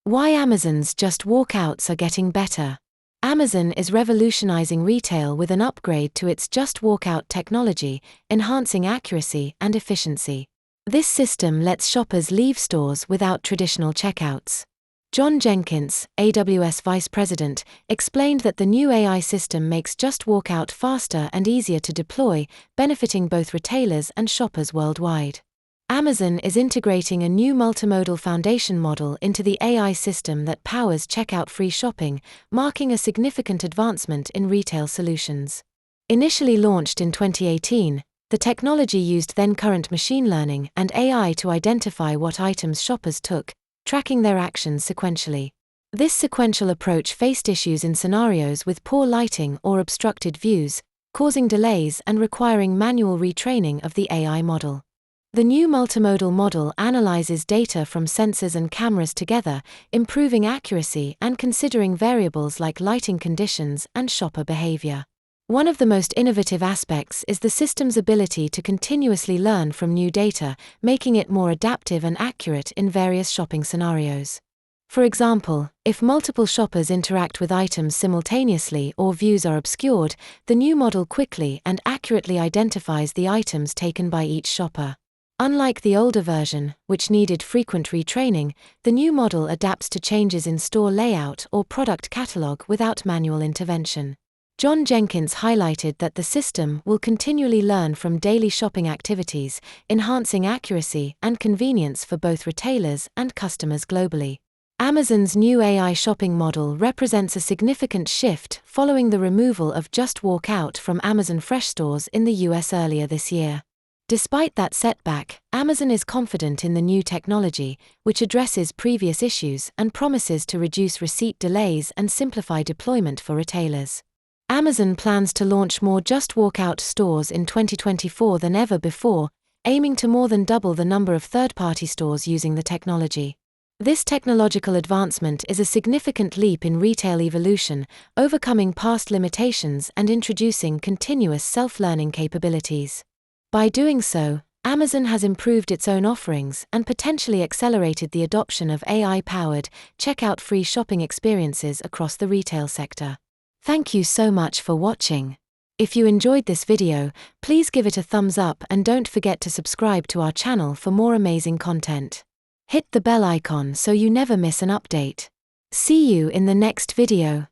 Why Amazon's just walkouts are getting better. Amazon is revolutionizing retail with an upgrade to its just walkout technology, enhancing accuracy and efficiency. This system lets shoppers leave stores without traditional checkouts. John Jenkins, AWS Vice President, explained that the new AI system makes just walkout faster and easier to deploy, benefiting both retailers and shoppers worldwide. Amazon is integrating a new multimodal foundation model into the AI system that powers checkout-free shopping, marking a significant advancement in retail solutions. Initially launched in 2018, the technology used then-current machine learning and AI to identify what items shoppers took, tracking their actions sequentially. This sequential approach faced issues in scenarios with poor lighting or obstructed views, causing delays and requiring manual retraining of the AI model. The new multimodal model analyzes data from sensors and cameras together, improving accuracy and considering variables like lighting conditions and shopper behavior. One of the most innovative aspects is the system's ability to continuously learn from new data, making it more adaptive and accurate in various shopping scenarios. For example, if multiple shoppers interact with items simultaneously or views are obscured, the new model quickly and accurately identifies the items taken by each shopper. Unlike the older version, which needed frequent retraining, the new model adapts to changes in store layout or product catalog without manual intervention. John Jenkins highlighted that the system will continually learn from daily shopping activities, enhancing accuracy and convenience for both retailers and customers globally. Amazon's new AI shopping model represents a significant shift following the removal of Just Walk Out from Amazon Fresh stores in the US earlier this year. Despite that setback, Amazon is confident in the new technology, which addresses previous issues and promises to reduce receipt delays and simplify deployment for retailers. Amazon plans to launch more Just Walk Out stores in 2024 than ever before, aiming to more than double the number of third-party stores using the technology. This technological advancement is a significant leap in retail evolution, overcoming past limitations and introducing continuous self-learning capabilities. By doing so, Amazon has improved its own offerings and potentially accelerated the adoption of AI-powered, checkout-free shopping experiences across the retail sector. Thank you so much for watching. If you enjoyed this video, please give it a thumbs up and don't forget to subscribe to our channel for more amazing content. Hit the bell icon so you never miss an update. See you in the next video.